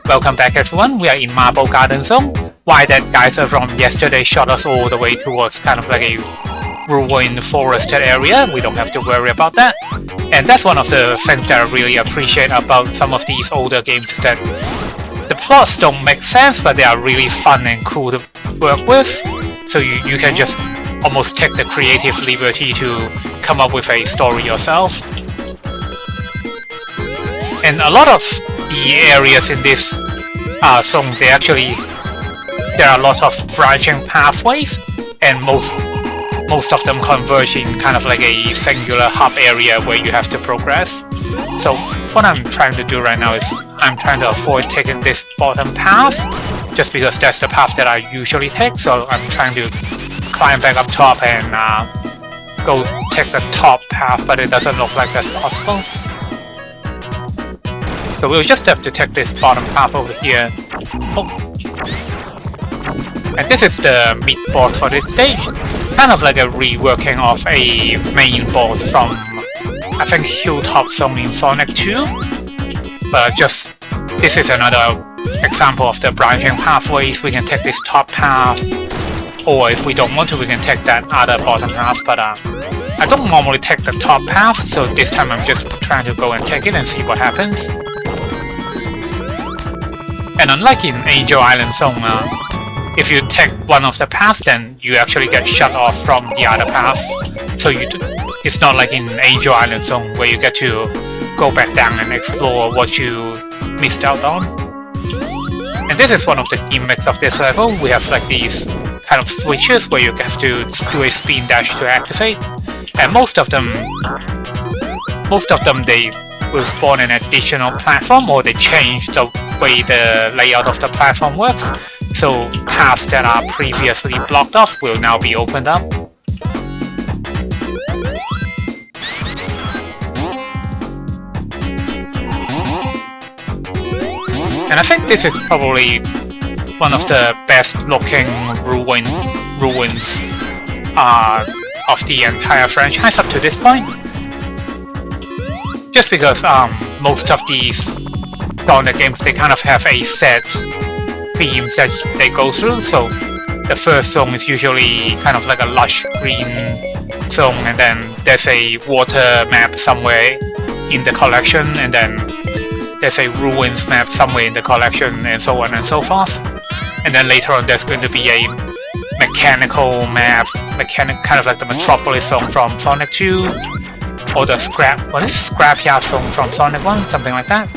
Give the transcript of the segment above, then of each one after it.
Welcome back everyone, we are in Marble Garden Zone. Why that geyser from yesterday shot us all the way towards kind of like a ruined forested area, we don't have to worry about that. And that's one of the things that I really appreciate about some of these older games, is that the plots don't make sense, but they are really fun and cool to work with. So you can just almost take the creative liberty to come up with a story yourself. And a lot of the areas in this zone, there are a lot of branching pathways, and most of them converge in kind of like a singular hub area where you have to progress. So what I'm trying to do right now is I'm trying to avoid taking this bottom path, just because that's the path that I usually take. So I'm trying to climb back up top and go take the top path, but it doesn't look like that's possible. So we'll just have to take this bottom path over here. Oh. And this is the mid boss for this stage. Kind of like a reworking of a main boss from, I think, Hilltop Zone in Sonic 2. But just, this is another example of the branching pathways. We can take this top path, or if we don't want to, we can take that other bottom path. But I don't normally take the top path, so this time I'm just trying to go and take it and see what happens. And unlike in Angel Island Zone, if you take one of the paths, then you actually get shut off from the other path. So it's not like in Angel Island Zone where you get to go back down and explore what you missed out on. And this is one of the gimmicks of this level. We have like these kind of switches where you have to do a spin dash to activate. And most of them they will spawn an additional platform, or they change the way the layout of the platform works. So paths that are previously blocked off will now be opened up. And I think this is probably one of the best looking ruins of the entire franchise up to this point. Just because most of these Sonic games, they kind of have a set themes that they go through. So the first zone is usually kind of like a lush green zone, and then there's a water map somewhere in the collection, and then there's a ruins map somewhere in the collection, and so on and so forth. And then later on there's going to be a mechanical map, kind of like the Metropolis zone from Sonic 2, or the Scrapyard zone from Sonic 1, something like that.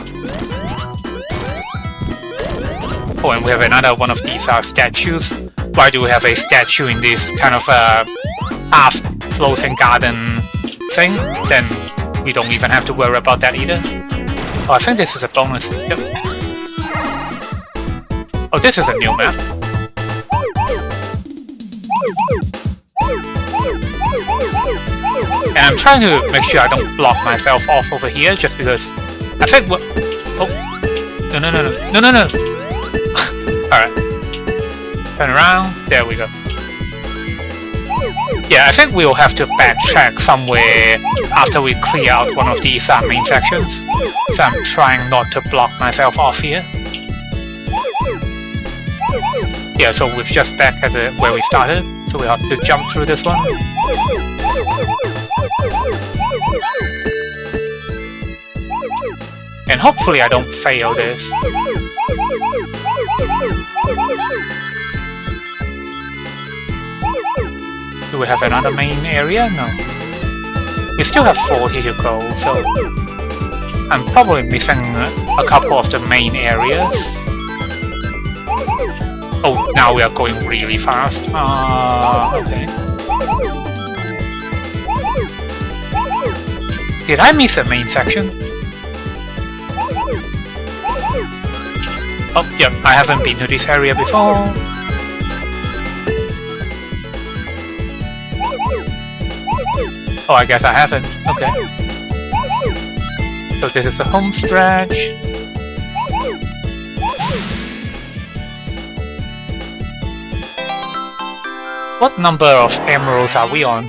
Oh, and we have another one of these statues. Why do we have a statue in this kind of half floating garden thing? Then we don't even have to worry about that either. Oh, I think this is a bonus. Yep. Oh, this is a new map. And I'm trying to make sure I don't block myself off over here, just because I think what... Oh! No. Alright. Turn around. There we go. Yeah, I think we'll have to backtrack somewhere after we clear out one of these main sections. So I'm trying not to block myself off here. Yeah, so we're just back at where we started. So we have to jump through this one. And hopefully I don't fail this. Do we have another main area? No. We still have 40 to go, so I'm probably missing a couple of the main areas. Oh, now we are going really fast. Okay. Did I miss a main section? Oh, yep, I haven't been to this area before. Oh, I guess I haven't. Okay. So this is the home stretch. What number of emeralds are we on?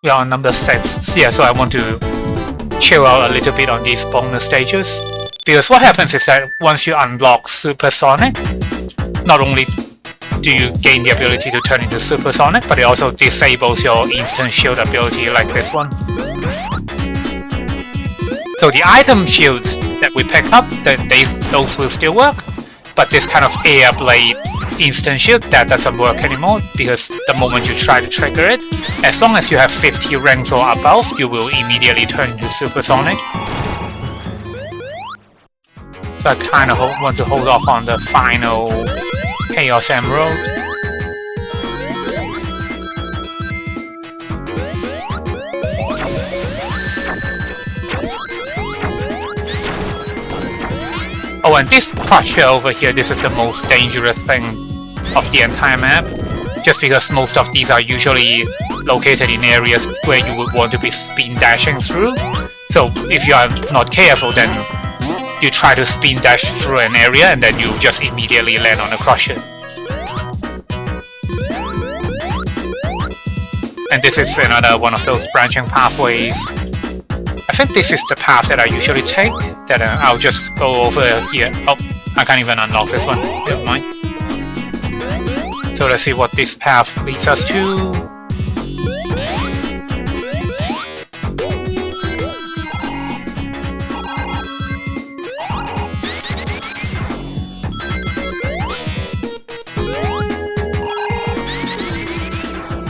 We are on number 6. Yeah, so I want to chill out a little bit on these bonus stages, Because what happens is that once you unlock Supersonic, not only do you gain the ability to turn into Supersonic, but it also disables your instant shield ability like this one. So the item shields that we pick up, those will still work, but this kind of air blade instant shield, that doesn't work anymore, because the moment you try to trigger it, as long as you have 50 ranks or above, you will immediately turn into Supersonic. So I kind of want to hold off on the final Chaos Emerald. Oh, and this crusher over here, this is the most dangerous thing of the entire map. Just because most of these are usually located in areas where you would want to be spin dashing through. So if you are not careful, then you try to spin dash through an area and then you just immediately land on a crusher. And this is another one of those branching pathways. I think this is the path that I usually take, that I'll just go over here. Oh, I can't even unlock this one, never mind. So let's see what this path leads us to.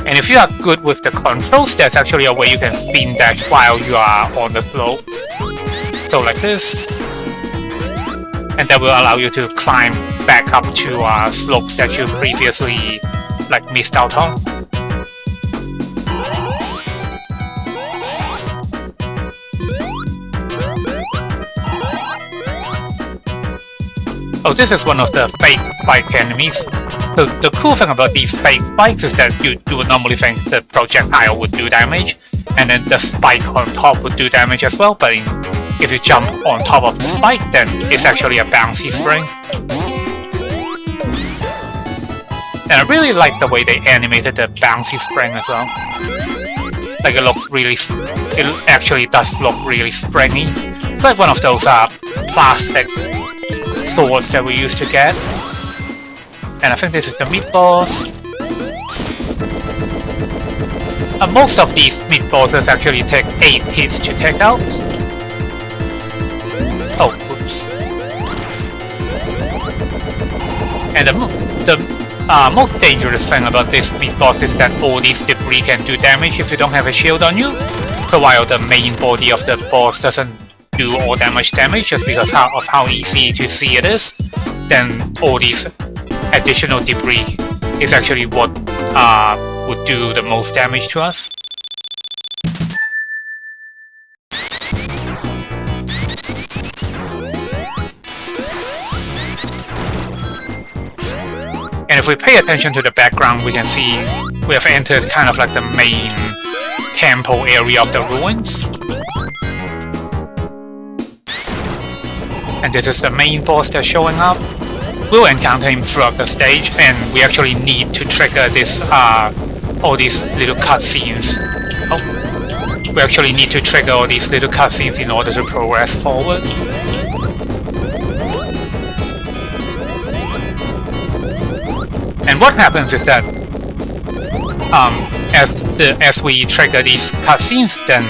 And if you are good with the controls, there's actually a way you can spin dash while you are on the slope. So like this. And that will allow you to climb back up to slopes that you previously missed out on. Oh, this is one of the fake bike enemies. So the cool thing about these fake bikes is that you would normally think the projectile would do damage, and then the spike on top would do damage as well, but if you jump on top of the spike, then it's actually a bouncy spring. And I really like the way they animated the bouncy spring as well. Like it actually does look really springy. It's like one of those plastic swords that we used to get. And I think this is the meat boss. Most of these meat bosses actually take 8 hits to take out. Oh, oops. And the most dangerous thing about this meat boss is that all these debris can do damage if you don't have a shield on you. So while the main body of the boss doesn't do all that much damage just because of how easy to see it is, then all these additional debris is actually what would do the most damage to us. And if we pay attention to the background, we can see we have entered kind of like the main temple area of the ruins. And this is the main boss that's showing up. We'll encounter him throughout the stage, and we actually need to trigger this all these little cutscenes. Oh, we actually need to trigger all these little cutscenes in order to progress forward. And what happens is that as we trigger these cutscenes, then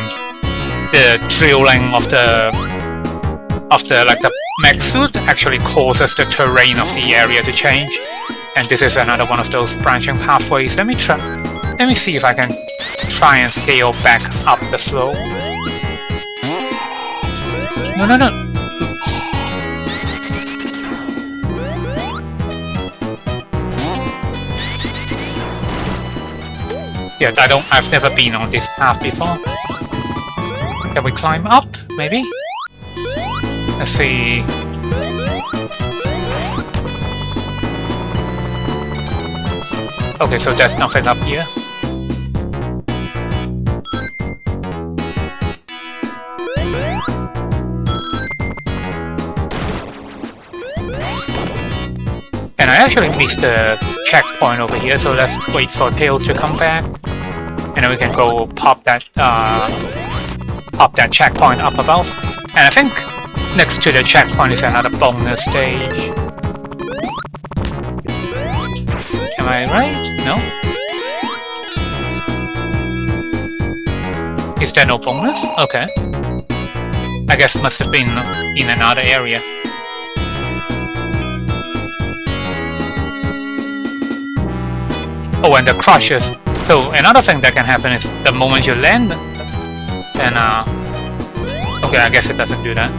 the drilling of the mech suit actually causes the terrain of the area to change. And this is another one of those branching pathways. Let me see if I can try and scale back up the slope. No. Yeah, I've never been on this path before. Can we climb up, maybe? Let's see. Okay, so there's nothing up here. And I actually missed the checkpoint over here, so let's wait for Tails to come back. And then we can go pop that checkpoint up above. And I think Next to the checkpoint is another bonus stage. Am I right? No? Is there no bonus? Okay. I guess it must have been in another area. Oh, and the crushes. So another thing that can happen is the moment you land, then okay, I guess it doesn't do that.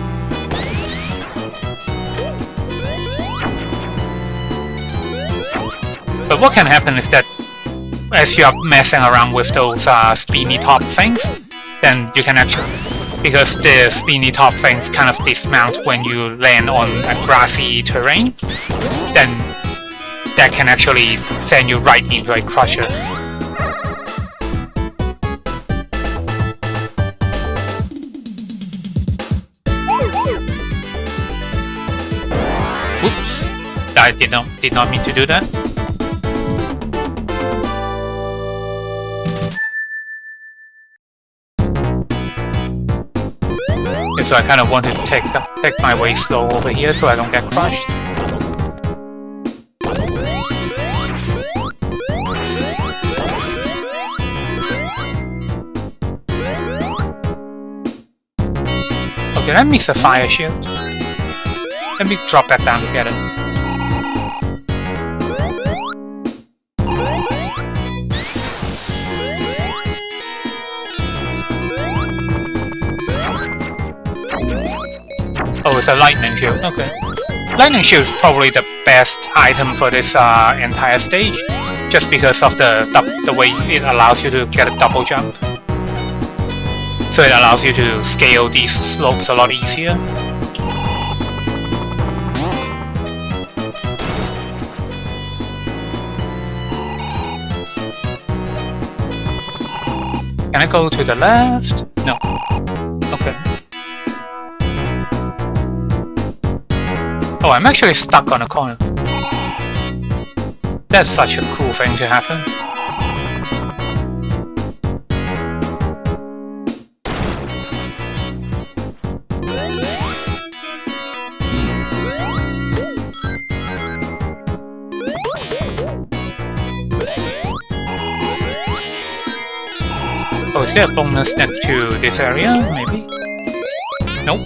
But what can happen is that as you are messing around with those spinny top things, then you can actually, because the spinny top things kind of dismount when you land on a grassy terrain, then that can actually send you right into a crusher. Oops, I did not mean to do that. So I kind of want to take my way slow over here so I don't get crushed. Okay, I missed a fire shield. Let me drop that down to get it. Oh, it's a lightning shield. Okay. Lightning shield is probably the best item for this entire stage, just because of the way it allows you to get a double jump. So it allows you to scale these slopes a lot easier. Can I go to the left? No. Okay. Oh, I'm actually stuck on a corner. That's such a cool thing to happen. Oh, is there a bonus next to this area, maybe? Nope.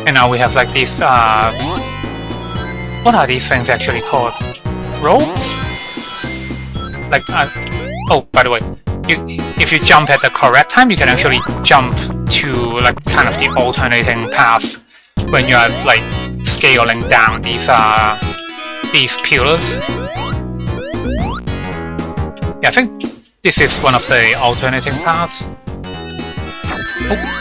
And now we have like these, what are these things actually called? Ropes? Like, oh, by the way, if you jump at the correct time, you can actually jump to like kind of the alternating path when you are like scaling down these pillars. Yeah, I think this is one of the alternating paths. Oh.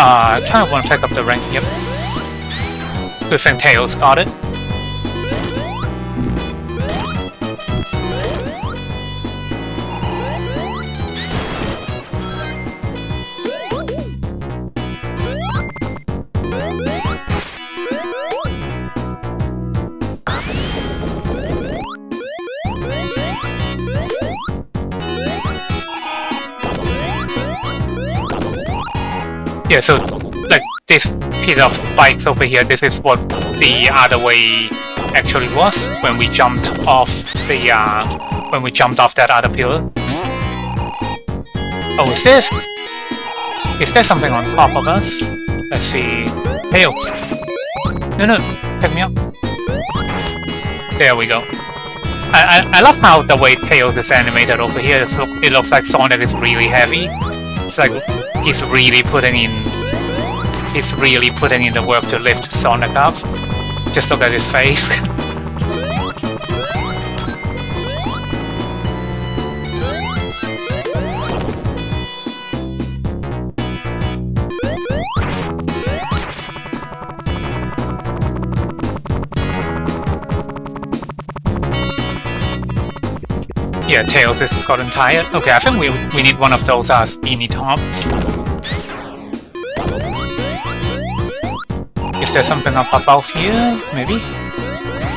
I kind of want to pick up the ring, yep. Good thing Tails got it. Yeah, so like this piece of spikes over here, this is what the other way actually was when we jumped off the that other pillar. Oh, is there something on top of us? Let's see. Tails. No, pick me up. There we go. I love how the way Tails is animated over here. It looks like Sonic is really heavy. It's like he's really putting in the work to lift Sonic up. Just look at his face. Yeah, Tails has gotten tired. Okay, I think we need one of those spinny tops. Is there something up above here? Maybe?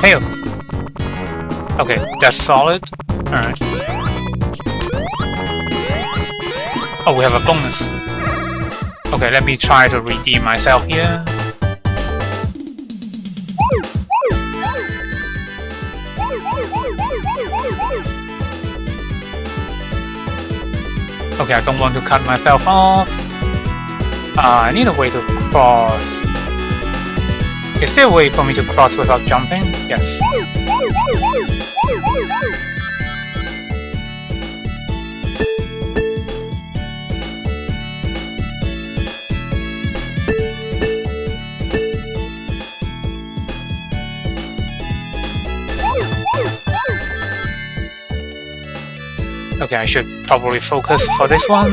Tails. Okay, that's solid. Alright. Oh, we have a bonus. Okay, let me try to redeem myself here. Okay, I don't want to cut myself off. I need a way to cross. Is there a way for me to cross without jumping? Yes. Okay, I should probably focus for this one.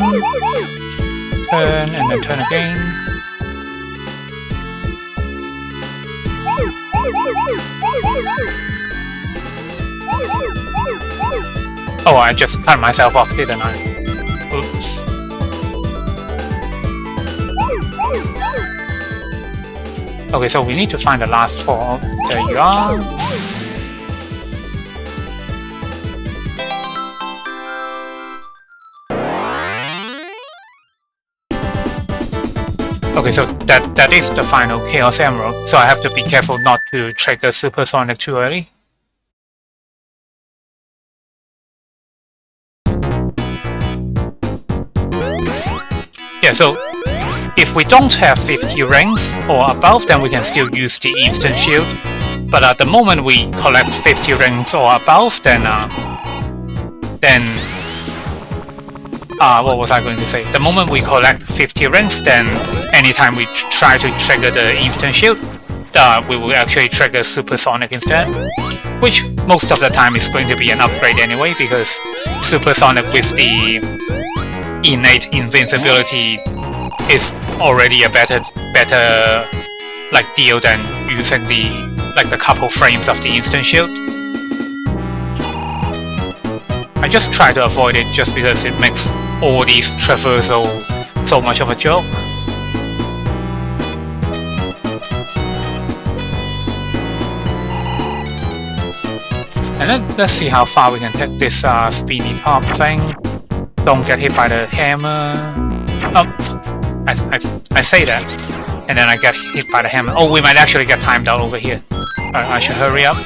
Turn and then turn again. Oh, I just cut myself off, didn't I? Oops. Okay, so we need to find the last four. There you are. Okay, so that is the final Chaos Emerald, so I have to be careful not to trigger Supersonic too early. Yeah, so if we don't have 50 rings or above, then we can still use the instant shield. But at the moment we collect 50 rings or above, then what was I going to say? The moment we collect 50 rings, then anytime we try to trigger the instant shield, we will actually trigger Supersonic instead. Which most of the time is going to be an upgrade anyway, because Supersonic with the innate invincibility is already a better like deal than using the couple frames of the instant shield. I just try to avoid it just because it makes all these traversal so much of a joke. And then let's see how far we can take this spinny top thing. Don't get hit by the hammer. Oh, I say that, and then I get hit by the hammer. Oh, we might actually get timed out over here. I should hurry up.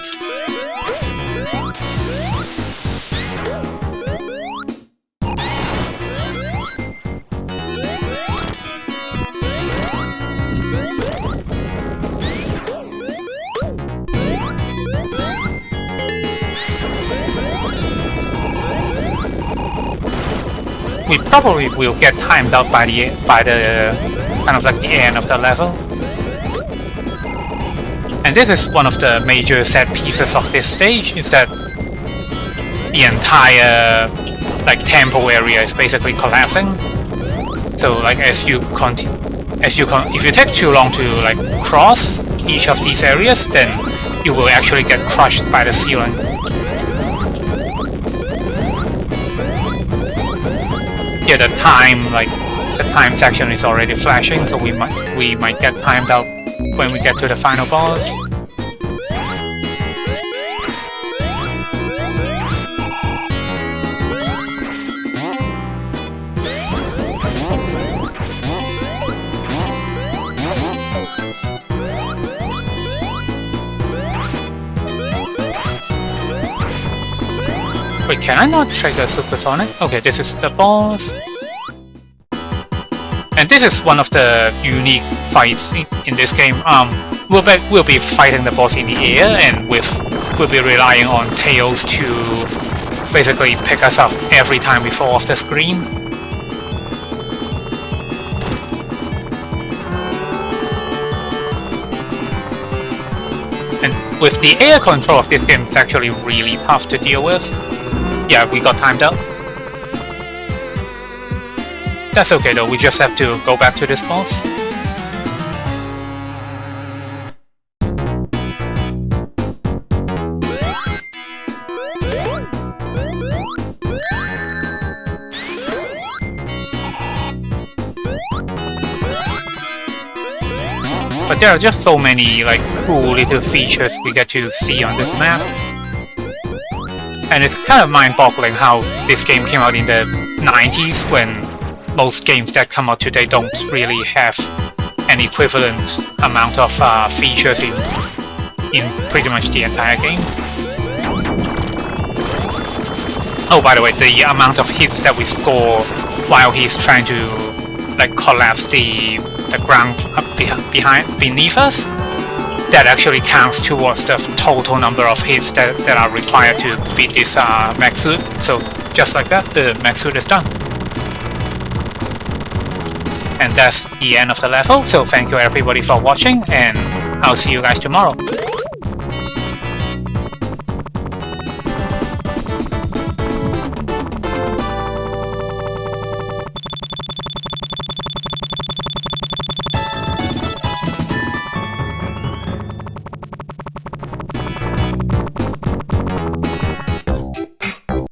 We probably will get timed out by the kind of like the end of the level. And this is one of the major set pieces of this stage, is that the entire like temple area is basically collapsing. So like if you take too long to like cross each of these areas, then you will actually get crushed by the ceiling. Yeah, the time section is already flashing, so we might get timed out when we get to the final boss. Wait, can I not trigger Supersonic? Okay, this is the boss. And this is one of the unique fights in this game. We'll be fighting the boss in the air, and we'll be relying on Tails to basically pick us up every time we fall off the screen. And with the air control of this game, it's actually really tough to deal with. Yeah, we got timed out. That's okay though, we just have to go back to this boss. But there are just so many like cool little features we get to see on this map. And it's kind of mind-boggling how this game came out in the 90s when most games that come out today don't really have an equivalent amount of features in pretty much the entire game. Oh, by the way, the amount of hits that we score while he's trying to like collapse the ground up beneath us, that actually counts towards the total number of hits that are required to beat this mech suit. So just like that, the mech suit is done. And that's the end of the level, so thank you everybody for watching, and I'll see you guys tomorrow.